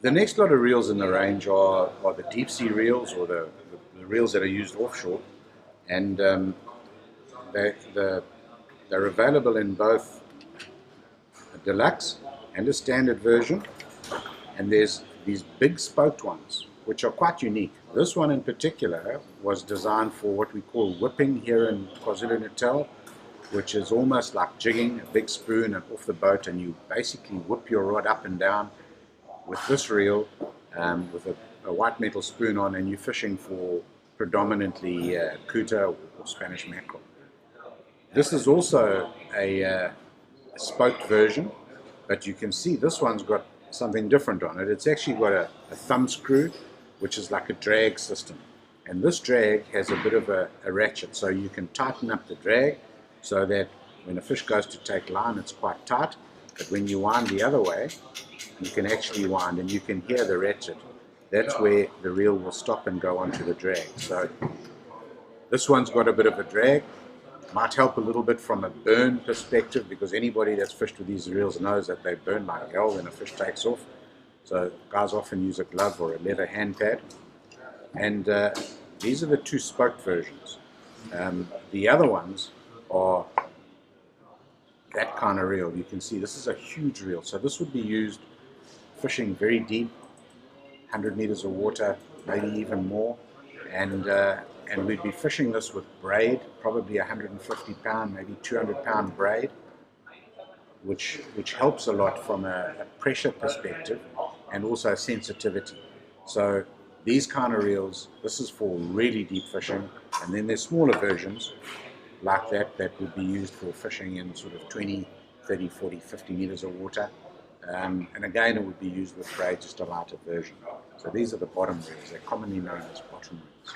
The next lot of reels in the range are the deep sea reels, or the reels that are used offshore, and they, the, they're available in both a deluxe and a standard version. And there's these big spoked ones, which are quite unique. This one in particular was designed for what we call whipping here in KwaZulu-Natal, which is almost like jigging a big spoon and off the boat, and you basically whip your rod up and down with this reel, with a white metal spoon on, and you're fishing for predominantly kuta or Spanish mackerel. This is also a spoked version, but you can see this one's got something different on it. It's actually got a thumb screw, which is like a drag system. And this drag has a bit of a ratchet, so you can tighten up the drag so that when a fish goes to take line, it's quite tight. But when you wind the other way, you can actually wind, and you can hear the ratchet. That's where the reel will stop and go onto the drag. So this one's got a bit of a drag. Might help a little bit from a burn perspective, because anybody that's fished with these reels knows that they burn like hell when a fish takes off. So guys often use a glove or a leather hand pad. And these are the two spoked versions. The other ones are that kind of reel. You can see this is a huge reel. So this would be used fishing very deep, 100 meters of water, maybe even more. And we'd be fishing this with braid, probably 150 pound, maybe 200 pound braid, which helps a lot from a pressure perspective and also sensitivity. So these kind of reels, this is for really deep fishing, and then there's smaller versions like that would be used for fishing in sort of 20, 30, 40, 50 meters of water. And again, it would be used with braid, just a lighter version. So these are the bottom reels. They're commonly known as bottom reels.